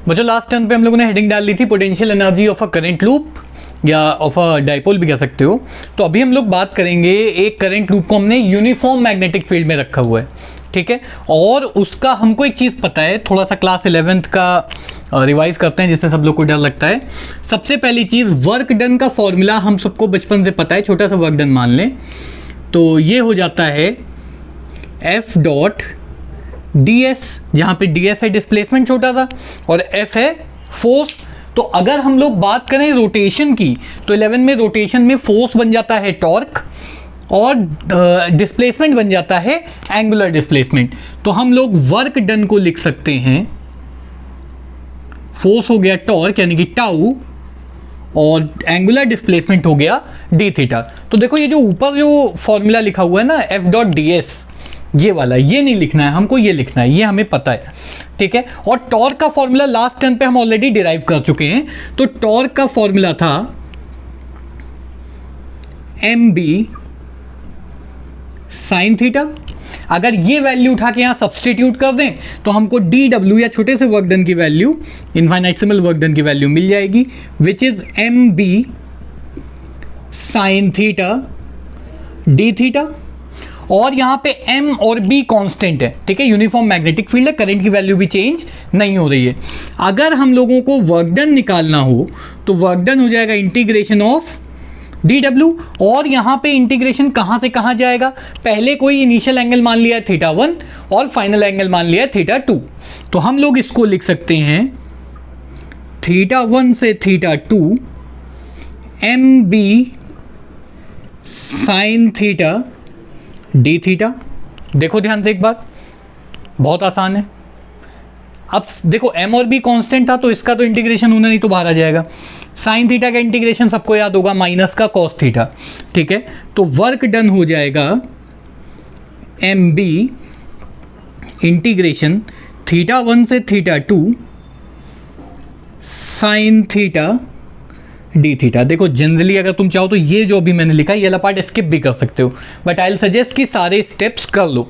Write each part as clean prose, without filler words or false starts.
बच्चों last turn पे हम लोगों ने हेडिंग डाल ली थी potential energy of a current loop या ऑफ अ डाइपोल भी कह सकते हो। तो अभी हम लोग बात करेंगे एक करंट लूप को हमने यूनिफॉर्म मैग्नेटिक फील्ड में रखा हुआ है, ठीक है। और उसका हमको एक चीज़ पता है, थोड़ा सा क्लास 11th का रिवाइज करते हैं जिससे सब लोग को डर लगता है। सबसे पहली चीज़, वर्क डन का फॉर्मूला हम सबको बचपन से पता है, छोटा सा वर्क डन मान लें तो ये हो जाता है एफ डॉट डी एस, जहाँ पे डी एस है डिस्प्लेसमेंट छोटा सा और एफ है फोर्स। तो अगर हम लोग बात करें रोटेशन की तो 11 में रोटेशन में फोर्स बन जाता है टॉर्क और डिस्प्लेसमेंट बन जाता है एंगुलर डिस्प्लेसमेंट। तो हम लोग वर्क डन को लिख सकते हैं, फोर्स हो गया टॉर्क यानी कि टाउ और एंगुलर डिस्प्लेसमेंट हो गया डी थीटा। तो देखो ये जो ऊपर जो फॉर्मूला लिखा हुआ है ना एफ डॉट डी एस, ये वाला ये नहीं लिखना है हमको, ये लिखना है, ये हमें पता है, ठीक है। और टॉर्क का फॉर्मूला लास्ट टर्न पे हम ऑलरेडी डिराइव कर चुके हैं। तो टॉर्क का फॉर्मूला था एम बी साइन थीटा। अगर ये वैल्यू उठा के यहाँ सब्सटीट्यूट कर दें तो हमको डी डब्ल्यू या छोटे से वर्क डन की वैल्यू, इनफाइनाइटेसिमल वर्क डन की वैल्यू मिल जाएगी, which is M B sine theta D theta. और यहाँ पे m और b कांस्टेंट है, ठीक है, यूनिफॉर्म मैग्नेटिक फील्ड है, करंट की वैल्यू भी चेंज नहीं हो रही है। अगर हम लोगों को वर्क डन निकालना हो तो वर्क डन हो जाएगा इंटीग्रेशन ऑफ dw। और यहाँ पे इंटीग्रेशन कहाँ से कहाँ जाएगा, पहले कोई इनिशियल एंगल मान लिया है θ1 और फाइनल एंगल मान लिया है θ2। तो हम लोग इसको लिख सकते हैं θ1 से θ2 mb sign theta D theta. देखो ध्यान से एक बार, बहुत आसान है। अब देखो m और b कांस्टेंट था तो इसका तो इंटीग्रेशन होना नहीं तो बाहर आ जाएगा। साइन थीटा का इंटीग्रेशन सबको याद होगा माइनस का कॉस थीटा, ठीक है। तो वर्क डन हो जाएगा एम बी इंटीग्रेशन θ1 से θ2 साइन थीटा डी थीटा। देखो जनरली अगर तुम चाहो तो ये जो अभी मैंने लिखा है ये वाला पार्ट स्किप भी कर सकते हो, बट आई विल सजेस्ट कि सारे स्टेप्स कर लो,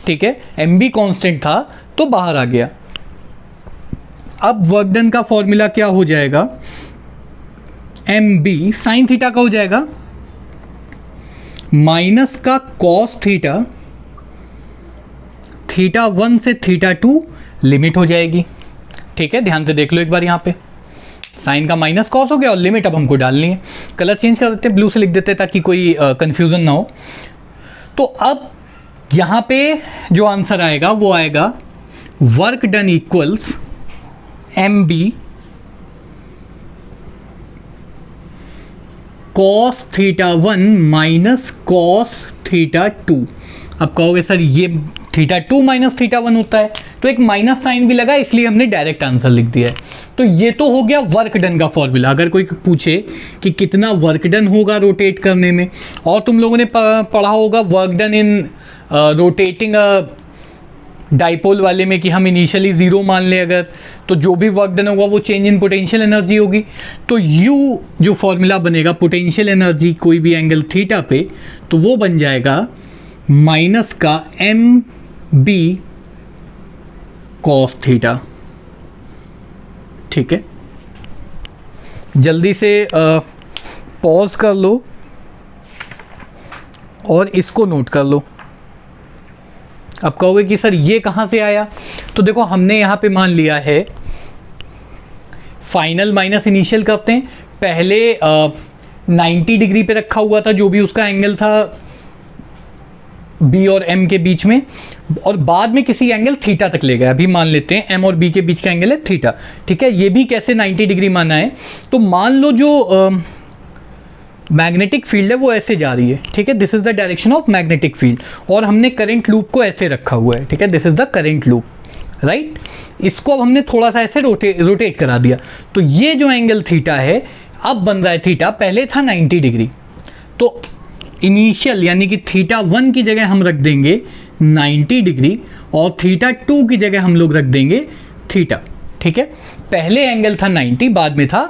ठीक है। एम बी कॉन्स्टेंट था तो बाहर आ गया। अब वर्क डन का फॉर्मूला क्या हो जाएगा, एम बी साइन थीटा का हो जाएगा माइनस का कॉस थीटा, θ1 से θ2 लिमिट हो जाएगी, ठीक है। ध्यान से देख लो एक बार, यहाँ पे साइन का माइनस कॉस हो गया और लिमिट अब हमको डालनी है। कलर चेंज कर देते हैं, ब्लू से लिख देते हैं ताकि कोई कंफ्यूजन ना हो। तो अब यहाँ पे जो आंसर आएगा वो आएगा work done equals M B cos θ1 minus cos θ2। अब कहोगे सर ये θ2 माइनस θ1 होता है, तो एक माइनस साइन भी लगा इसलिए हमने डायरेक्ट आंसर लिख दिया है। तो ये तो हो गया वर्क डन का फॉर्मूला। अगर कोई पूछे कि कितना वर्क डन होगा रोटेट करने में, और तुम लोगों ने पढ़ा होगा work done in rotating dipole वाले में कि हम इनिशियली ज़ीरो मान लें अगर, तो जो भी वर्क डन होगा वो चेंज इन पोटेंशियल एनर्जी होगी। तो यू जो फॉर्मूला बनेगा पोटेंशियल एनर्जी कोई भी एंगल थीटा पे, तो वो बन जाएगा माइनस का एम बी कॉस थीटा, ठीक है। जल्दी से पॉज कर लो और इसको नोट कर लो। अब कहोगे कि सर ये कहाँ से आया, तो देखो हमने यहाँ पे मान लिया है फाइनल माइनस इनिशियल करते हैं। पहले 90 डिग्री पे रखा हुआ था जो भी उसका एंगल था बी और एम के बीच में, और बाद में किसी एंगल थीटा तक ले गया। अभी मान लेते हैं एम और बी के बीच का एंगल है थीटा, ठीक है। ये भी कैसे 90 डिग्री माना है, तो मान लो जो मैग्नेटिक फील्ड है वो ऐसे जा रही है, ठीक है। This is the direction of magnetic field, और हमने करंट लूप को ऐसे रखा हुआ है, ठीक है। This is the current loop, right. इसको अब हमने थोड़ा सा ऐसे रोटेट करा दिया, तो ये जो एंगल थीटा है अब बन रहा है थीटा, पहले था 90 डिग्री। तो इनिशियल यानी कि θ1 की जगह हम रख देंगे 90 डिग्री और θ2 की जगह हम लोग रख देंगे थीटा, ठीक है। पहले एंगल था 90, बाद में था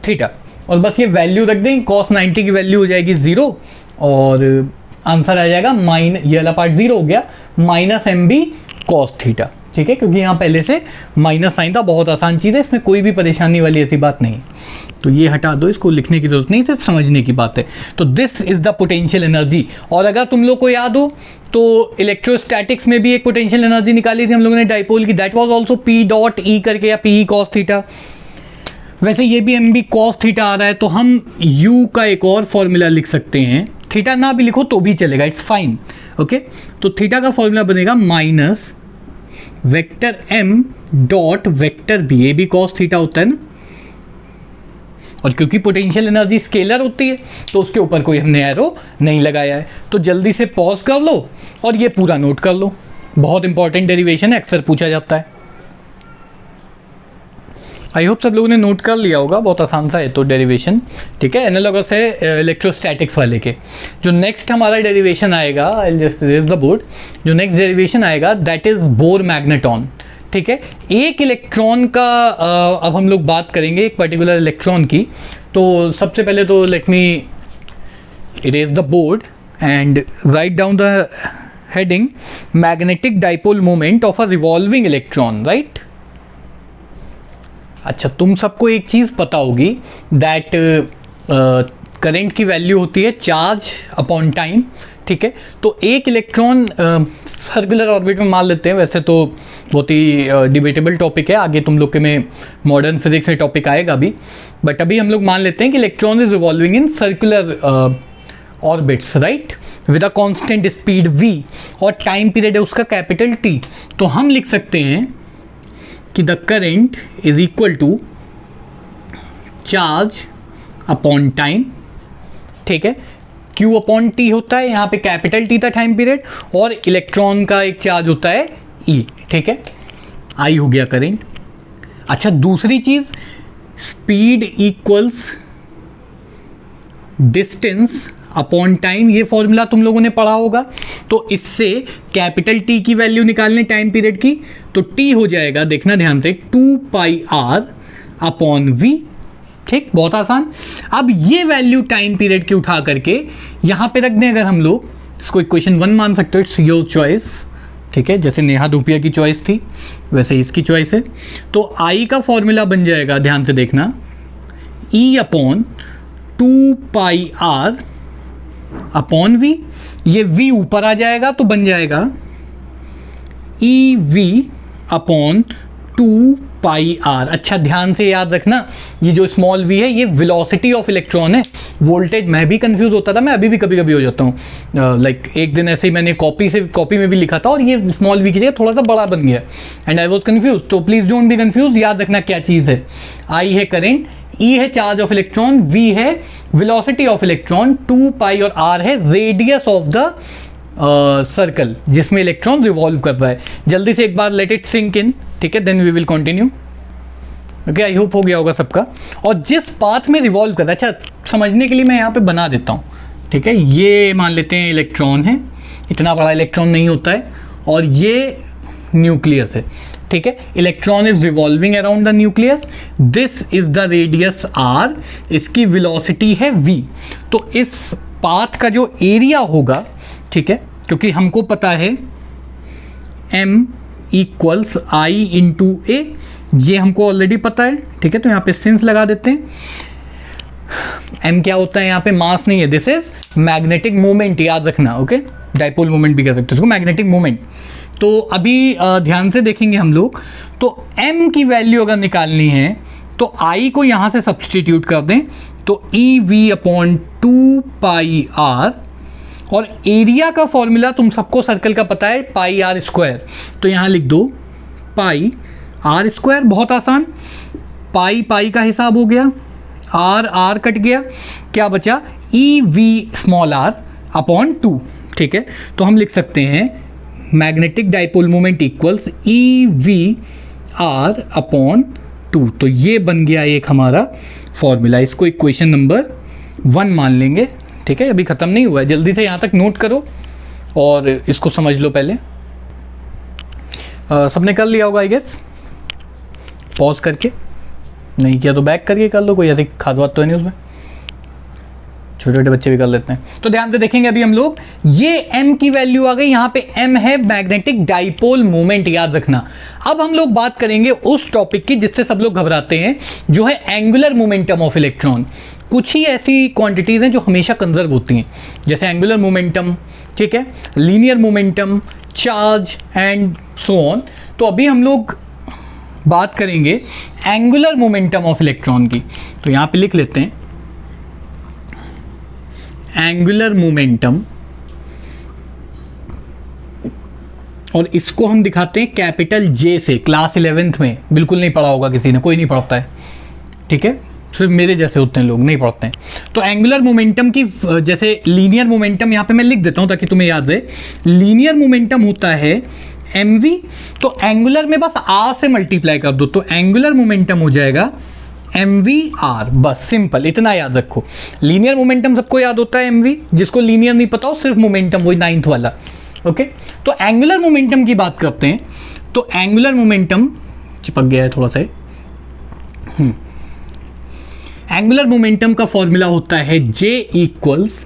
थीटा, और बस ये वैल्यू रख देंगे। cos 90 की वैल्यू हो जाएगी 0 और आंसर आ जाएगा ये वाला पार्ट 0 हो गया, minus M B cos theta, ठीक है, क्योंकि यहाँ पहले से माइनस साइन था। बहुत आसान चीज़ है, इसमें कोई भी परेशानी वाली ऐसी बात नहीं। तो ये हटा दो, इसको लिखने की जरूरत नहीं, सिर्फ समझने की बात है। तो this is the potential energy. और अगर तुम लोग को याद हो तो इलेक्ट्रोस्टैटिक्स में भी एक पोटेंशियल एनर्जी निकाली थी हम लोगों ने डाइपोल की, that was also P dot E करके, या पी कॉस थीटा। वैसे ये भी एम बी कॉस थीटा आ रहा है, तो हम यू का एक और फॉर्मूला लिख सकते हैं। थीटा ना भी लिखो तो भी चलेगा, इट्स फाइन। ओके, तो थीटा का फॉर्मूला बनेगा minus vector M dot vector B. ये भी कॉस थीटा होता है ना, और क्योंकि पोटेंशियल एनर्जी स्केलर होती है तो उसके ऊपर कोई हमने एरो नहीं लगाया है। तो जल्दी से पॉज कर लो और ये पूरा नोट कर लो, बहुत इंपॉर्टेंट डेरिवेशन है, अक्सर पूछा जाता है। आई होप सब लोगों ने नोट कर लिया होगा, बहुत आसान सा है तो डेरिवेशन, ठीक है। एनालॉगस है इलेक्ट्रोस्टैटिक्स वाले के। जो नेक्स्ट हमारा डेरिवेशन आएगा, I just raise the board, जो नेक्स्ट डेरिवेशन आएगा दैट इज बोर मैग्नेटॉन, ठीक है। एक इलेक्ट्रॉन का अब हम लोग बात करेंगे, एक पर्टिकुलर इलेक्ट्रॉन की। तो सबसे पहले तो let me erase the board and write down the heading magnetic dipole moment of a revolving electron, right. अच्छा, तुम सबको एक चीज़ पता होगी दैट करंट की वैल्यू होती है चार्ज अपॉन टाइम, ठीक है। तो एक इलेक्ट्रॉन सर्कुलर ऑर्बिट में मान लेते हैं, वैसे तो बहुत ही डिबेटेबल टॉपिक है, आगे तुम लोग के में मॉडर्न फिजिक्स में टॉपिक आएगा भी, बट अभी हम लोग मान लेते हैं कि electron is revolving in circular orbits, right, with a constant speed v, और टाइम पीरियड है उसका कैपिटल T। तो हम लिख सकते हैं कि the current is equal to charge upon time, ठीक है। Q अपॉन T होता है, यहाँ पे कैपिटल T था टाइम पीरियड, और इलेक्ट्रॉन का एक चार्ज होता है E, ठीक है। I हो गया करंट। अच्छा, दूसरी चीज speed equals distance upon time, ये फॉर्मूला तुम लोगों ने पढ़ा होगा। तो इससे कैपिटल T की वैल्यू निकालने टाइम पीरियड की, तो T हो जाएगा, देखना ध्यान से, 2πr अपॉन v, ठीक, बहुत आसान। अब ये वैल्यू टाइम पीरियड की उठा करके यहाँ पे रख दें अगर हम लोग, इसको इक्वेशन 1 मान सकते हो, इट्स योर चॉइस, ठीक है। जैसे नेहा धूपिया की चॉइस थी वैसे इसकी चॉइस है। तो I का फॉर्मूला बन जाएगा, ध्यान से देखना, E upon 2πr upon v। ये v ऊपर आ जाएगा तो बन जाएगा EV अपॉन 2πr। अच्छा, ध्यान से याद रखना, ये जो स्मॉल v है ये वेलोसिटी ऑफ इलेक्ट्रॉन है। वोल्टेज, मैं भी कंफ्यूज होता था, मैं अभी भी कभी कभी हो जाता हूँ। लाइक एक दिन ऐसे ही मैंने कॉपी में भी लिखा था और ये स्मॉल v की जगह थोड़ा सा बड़ा बन गया, एंड आई वॉज कन्फ्यूज। तो प्लीज डोंट बी कंफ्यूज, याद रखना क्या चीज़ है। I है करंट, E है चार्ज ऑफ इलेक्ट्रॉन, V है वेलोसिटी ऑफ इलेक्ट्रॉन, 2π और R है रेडियस ऑफ द सर्कल जिसमें इलेक्ट्रॉन रिवॉल्व कर रहा है। जल्दी से एक बार लेट इट सिंक इन, ठीक है, then we will continue. Okay, I hope हो गया होगा सबका। और जिस पाथ में रिवॉल्व कर रहा है, अच्छा समझने के लिए मैं यहाँ पे बना देता हूँ, ठीक है। ये मान लेते हैं इलेक्ट्रॉन है, इतना बड़ा इलेक्ट्रॉन नहीं होता है, और ये न्यूक्लियस है, ठीक है। Electron is revolving around the nucleus, this is the radius r, इसकी वेलोसिटी है v। तो इस पाथ का जो एरिया होगा, ठीक है, क्योंकि हमको पता है m इक्वल्स I इंटू ए, ये हमको ऑलरेडी पता है, ठीक है। तो यहाँ पे सिंस लगा देते हैं। m क्या होता है यहाँ पे, मास नहीं है, दिस इज मैग्नेटिक मोमेंट, याद रखना, ओके। डाइपोल मोमेंट भी कह सकते हो इसको, मैग्नेटिक मोमेंट। तो अभी ध्यान से देखेंगे हम लोग, तो m की वैल्यू अगर निकालनी है तो I को यहाँ से सब्सटीट्यूट कर दें, तो EV अपॉन 2πr, और एरिया का फॉर्मूला तुम सबको सर्कल का पता है, पाई आर स्क्वायर। तो यहाँ लिख दो पाई आर स्क्वायर, बहुत आसान। पाई पाई का हिसाब हो गया, आर आर कट गया, क्या बचा, EV स्मॉल r अपॉन 2, ठीक है। तो हम लिख सकते हैं magnetic dipole moment equals EV r upon 2। तो ये बन गया एक हमारा फॉर्मूला, इसको इक्वेशन नंबर 1 मान लेंगे, ठीक है। अभी ख़त्म नहीं हुआ है, जल्दी से यहाँ तक नोट करो और इसको समझ लो पहले। सबने कर लिया होगा आई गेस, पॉज करके, नहीं किया तो बैक करके कर लो, कोई ऐसी खास बात तो नहीं उसमें। छोटे छोटे बच्चे भी कर लेते हैं। तो ध्यान से देखेंगे अभी हम लोग, ये m की वैल्यू आ गई, यहाँ पे m है मैग्नेटिक डाइपोल मोमेंट, याद रखना। अब हम लोग बात करेंगे उस टॉपिक की जिससे सब लोग घबराते हैं, जो है एंगुलर मोमेंटम ऑफ इलेक्ट्रॉन। कुछ ही ऐसी क्वांटिटीज़ हैं जो हमेशा कंजर्व होती हैं, जैसे एंगुलर मोमेंटम, ठीक है, linear momentum, charge and so on. तो अभी हम लोग बात करेंगे एंगुलर मोमेंटम ऑफ इलेक्ट्रॉन की। तो यहाँ पे लिख लेते हैं एंगुलर मोमेंटम, और इसको हम दिखाते हैं कैपिटल जे से। क्लास 11th में बिल्कुल नहीं पढ़ा होगा किसी ने, कोई नहीं पढ़ता है, ठीक है, सिर्फ मेरे जैसे होते हैं लोग, नहीं पढ़ते हैं। तो एंगुलर मोमेंटम की, जैसे लीनियर मोमेंटम यहाँ पे मैं लिख देता हूँ ताकि तुम्हें याद रहे। लीनियर मोमेंटम होता है mv, तो एंगुलर में बस r से मल्टीप्लाई कर दो, तो एंगुलर मोमेंटम हो जाएगा mvr, बस सिंपल, इतना याद रखो। लीनियर मोमेंटम सबको याद होता है mv, जिसको लीनियर नहीं पता हो सिर्फ मोमेंटम, वही 9th वाला, ओके। तो एंगुलर मोमेंटम की बात करते हैं। तो एंगुलर मोमेंटम चिपक गया है थोड़ा सा, एंगुलर मोमेंटम का फॉर्मूला होता है J इक्वल्स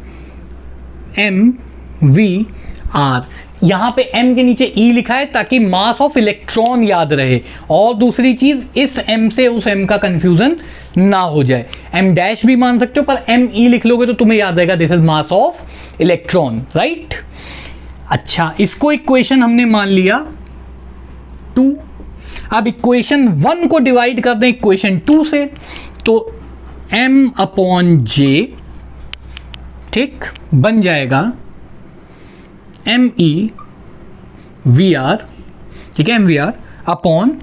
mvr। यहाँ पे m के नीचे e लिखा है ताकि मास ऑफ इलेक्ट्रॉन याद रहे, और दूसरी चीज इस m से उस m का कंफ्यूजन ना हो जाए। m डैश भी मान सकते हो, पर m e लिख लोगे तो तुम्हें याद रहेगा this is mass of electron, right. अच्छा, इसको इक्वेशन हमने मान लिया 2। अब इक्वेशन 1 को डिवाइड कर दें इक्वेशन 2 से, तो m अपॉन जे, ठीक, बन जाएगा एम ई वी आर, ठीक है, M V R upon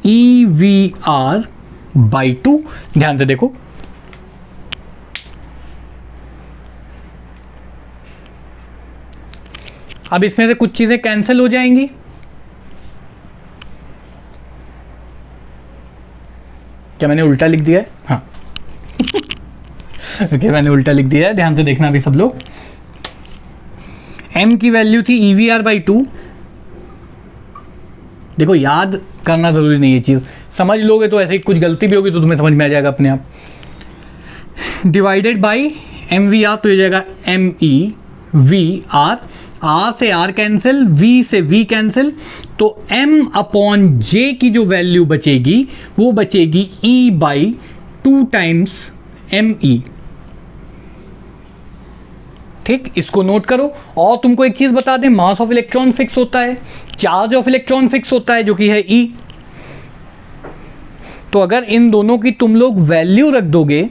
E V R by 2। ध्यान से देखो, अब इसमें से कुछ चीजें कैंसिल हो जाएंगी, क्या मैंने उल्टा लिख दिया है? हाँ ओके, मैंने उल्टा लिख दिया है, ध्यान से देखना अभी सब लोग। m की वैल्यू थी EVR बाई 2। देखो, याद करना जरूरी नहीं है, चीज समझ लोगे तो ऐसे ही कुछ गलती भी होगी तो तुम्हें समझ में आ जाएगा अपने आप। डिवाइडेड बाई MVR, तो हो जाएगा MEVR, R से R कैंसिल, V से V कैंसिल, तो m अपॉन J की जो वैल्यू बचेगी वो बचेगी E बाई 2 टाइम्स ME, ठीक, इसको नोट करो। और तुमको एक चीज बता दें, मास ऑफ इलेक्ट्रॉन फिक्स होता है, चार्ज ऑफ इलेक्ट्रॉन फिक्स होता है जो कि है E। तो अगर इन दोनों की तुम लोग वैल्यू रख दोगे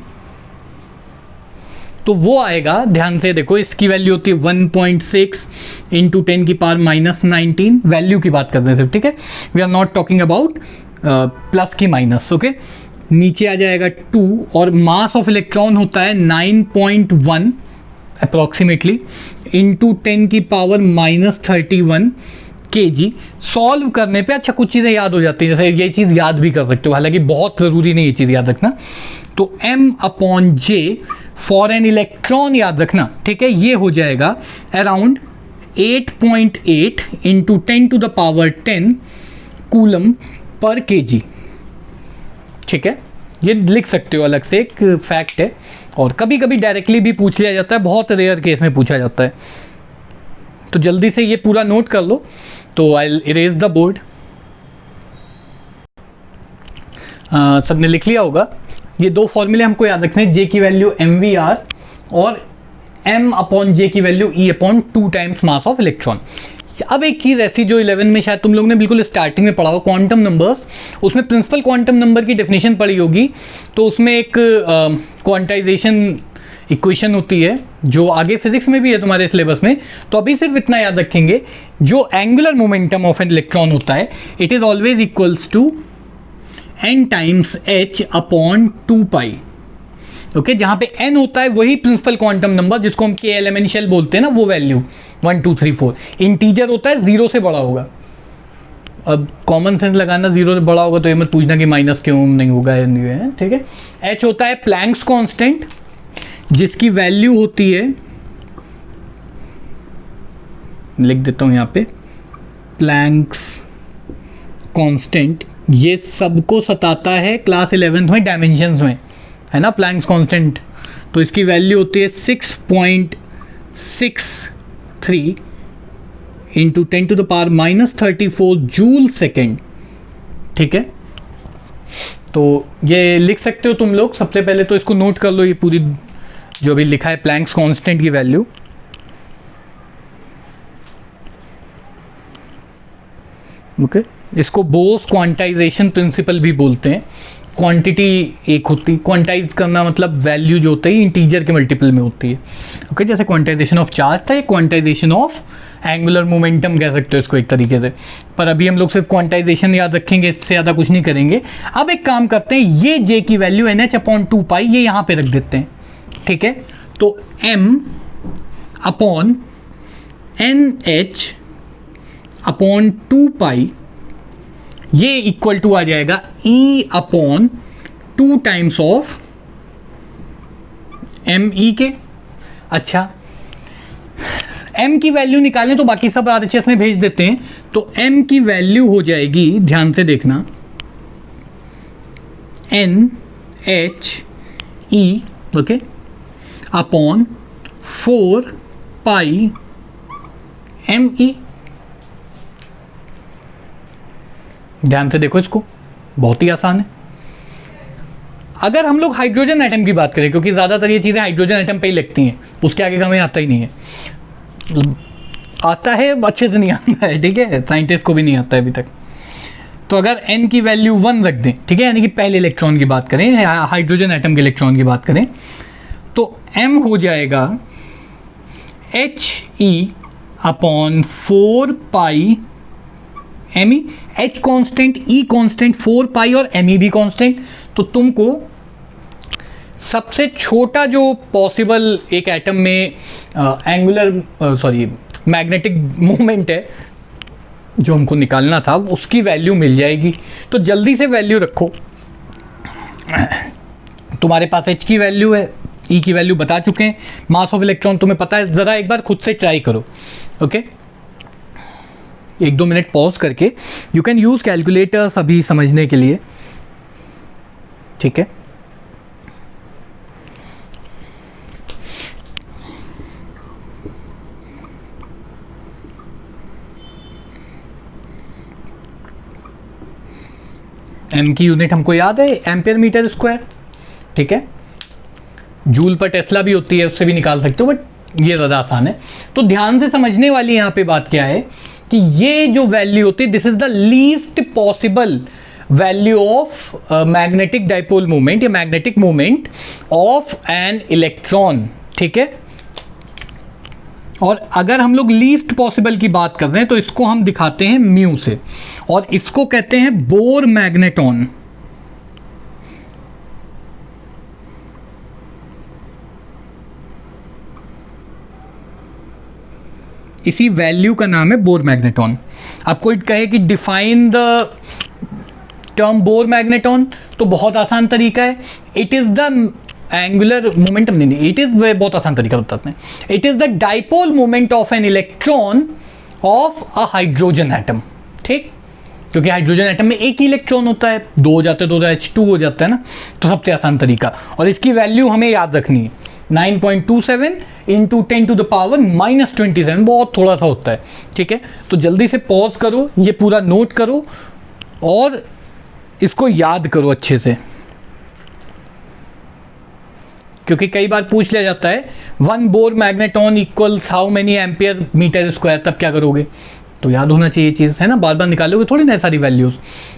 तो वो आएगा, ध्यान से देखो, इसकी वैल्यू होती है 1.6 इंटू 10 की पावर माइनस 19, वैल्यू की बात कर रहे हैं सिर्फ, ठीक है, we are not talking about plus की माइनस, ओके। नीचे आ जाएगा 2, और मास ऑफ इलेक्ट्रॉन होता है 9.1 अप्रॉक्सीमेटली इंटू 10 की पावर माइनस 31 kg। सॉल्व करने पे अच्छा कुछ चीज़ें याद हो जाती हैं, जैसे ये चीज़ याद भी कर सकते हो, हालांकि बहुत ज़रूरी नहीं ये चीज़ याद रखना। तो m upon J for an electron याद रखना, ठीक है, ये हो जाएगा around 8.8 into 10 to the power 10 coulomb पर kg, ठीक है, ये लिख सकते हो, अलग से एक फैक्ट है। और कभी कभी डायरेक्टली भी पूछ लिया जाता है, बहुत रेयर केस में पूछा जाता है, तो जल्दी से ये पूरा नोट कर लो। तो आई इरेज द बोर्ड, सबने लिख लिया होगा। ये दो फॉर्मूले हमको याद रखने हैं, जे की वैल्यू MVR और m अपॉन जे की value E upon 2 times mass of electron. अब एक चीज़ ऐसी जो 11 में शायद तुम लोग ने बिल्कुल स्टार्टिंग में पढ़ा हो, क्वांटम नंबर्स, उसमें प्रिंसिपल क्वांटम नंबर की डेफिनेशन पढ़ी होगी। तो उसमें एक क्वांटाइजेशन इक्वेशन होती है जो आगे फिजिक्स में भी है तुम्हारे सिलेबस में। तो अभी सिर्फ इतना याद रखेंगे, जो angular momentum of an electron होता है, it is always equals to n times h upon 2 pi, okay, जहाँ पे n होता है वही प्रिंसिपल क्वांटम नंबर जिसको हम के एलिमेंशियल बोलते हैं ना, वो वैल्यू 1 2 3 4 इंटीजर होता है, 0 से बड़ा होगा। अब कॉमन सेंस लगाना, 0 से बड़ा होगा तो ये मत पूछना कि माइनस क्यों नहीं होगा, ठीक है। h होता है प्लैंक्स कांस्टेंट, जिसकी वैल्यू होती है, लिख देता हूँ यहाँ पे, प्लैंक्स कांस्टेंट, ये सबको सताता है क्लास 11th में डायमेंशंस में, है ना, प्लैंक्स कांस्टेंट तो इसकी वैल्यू होती है 6.63 इंटू 10⁻⁻34 जूल सेकेंड। ठीक है, तो ये लिख सकते हो तुम लोग। सबसे पहले तो इसको नोट कर लो, ये पूरी जो भी लिखा है प्लैंक्स कांस्टेंट की वैल्यू। ओके, इसको बोस क्वांटाइजेशन प्रिंसिपल भी बोलते हैं। क्वांटिटी एक होती, क्वांटाइज करना मतलब वैल्यू जो होता है इंटीजर के मल्टीपल में होती है। ओके, जैसे क्वांटाइजेशन ऑफ चार्ज था, ये क्वांटाइजेशन ऑफ एंगुलर मोमेंटम कह सकते हो इसको एक तरीके से। पर अभी हम लोग सिर्फ क्वांटाइजेशन याद रखेंगे, इससे ज़्यादा कुछ नहीं करेंगे। अब एक काम करते हैं, ये जे की वैल्यू NH/2π ये यहाँ पे रख देते हैं। ठीक है, तो m/NH/2π ये इक्वल टू आ जाएगा E/2 टाइम्स ऑफ ME के। अच्छा, m की वैल्यू निकालें तो बाकी सब RHS में भेज देते हैं। तो m की वैल्यू हो जाएगी, ध्यान से देखना, NHE ओके अपॉन 4π ME। ध्यान से देखो इसको, बहुत ही आसान है। अगर हम लोग हाइड्रोजन एटम की बात करें, क्योंकि ज़्यादातर ये चीज़ें हाइड्रोजन एटम पे ही लगती हैं, उसके आगे हमें आता ही नहीं है। आता है अच्छे से नहीं आता है, ठीक है, साइंटिस्ट को भी नहीं आता है अभी तक। तो अगर n की वैल्यू 1 रख दें, ठीक है, यानी कि पहले इलेक्ट्रॉन की बात करें, हाइड्रोजन एटम के इलेक्ट्रॉन की बात करें, तो m हो जाएगा He/4π ME। H constant, E constant, 4π और ME भी कांस्टेंट। तो तुमको सबसे छोटा जो पॉसिबल एक एटम में मैग्नेटिक मूवमेंट है जो हमको निकालना था, उसकी वैल्यू मिल जाएगी। तो जल्दी से वैल्यू रखो। तुम्हारे पास H की वैल्यू है, E की वैल्यू बता चुके हैं, मास ऑफ इलेक्ट्रॉन तुम्हें पता है। ज़रा एक बार खुद से ट्राई करो। ओके, 1-2 मिनट पॉज करके, यू कैन यूज़ कैलकुलेटर्स अभी समझने के लिए। ठीक है, m की यूनिट हमको याद है, एम्पियर मीटर स्क्वायर। ठीक है, जूल पर टेस्ला भी होती है, उससे भी निकाल सकते हो, बट ये ज़्यादा आसान है। तो ध्यान से समझने वाली यहाँ पे बात क्या है कि ये जो वैल्यू होती है, this is the least possible value of magnetic dipole moment या magnetic moment of an electron. ठीक है, और अगर हम लोग लीस्ट पॉसिबल की बात कर रहे हैं तो इसको हम दिखाते हैं म्यू से, और इसको कहते हैं बोर मैग्नेटॉन। इसी वैल्यू का नाम है बोर मैग्नेटॉन। अब कोई कहे कि define the term bore magneton, तो बहुत आसान तरीका है, it is the angular momentum, नहीं, इट इज बहुत आसान तरीका बताते हैं, it is the dipole moment of an electron of a hydrogen atom. ठीक, क्योंकि हाइड्रोजन एटम में एक ही इलेक्ट्रॉन होता है, 2 हो जाते हैं तो H2 हो जाता है ना। तो सबसे आसान तरीका, और इसकी वैल्यू हमें याद रखनी है, 9.27 इंटू 10⁻⁻27, बहुत थोड़ा सा होता है। ठीक है, तो जल्दी से पॉज करो, ये पूरा नोट करो और इसको याद करो अच्छे से, क्योंकि कई बार पूछ लिया जाता है 1 Bohr magneton equals how many ampere metre square, तब क्या करोगे? तो याद होना चाहिए चीज़, है ना, बार बार निकालोगे थोड़ी ना सारी वैल्यूज़।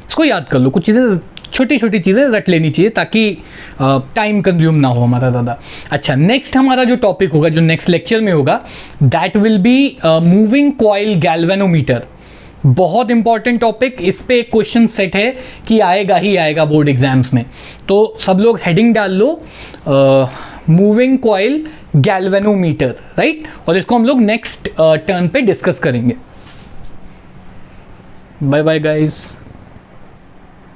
इसको याद कर लो, कुछ चीज़ें छोटी छोटी चीज़ें रट लेनी चाहिए ताकि टाइम कंज्यूम ना हो हमारा ज़्यादा। अच्छा, नेक्स्ट हमारा जो टॉपिक होगा, जो नेक्स्ट लेक्चर में होगा, that will be moving coil galvanometer. बहुत इंपॉर्टेंट टॉपिक, इस पे एक क्वेश्चन सेट है कि आएगा ही आएगा बोर्ड एग्जाम्स में। तो सब लोग हेडिंग डाल लो, मूविंग कॉइल गैल्वेनोमीटर, राइट, और इसको हम लोग नेक्स्ट टर्न पे डिस्कस करेंगे। Bye bye guys.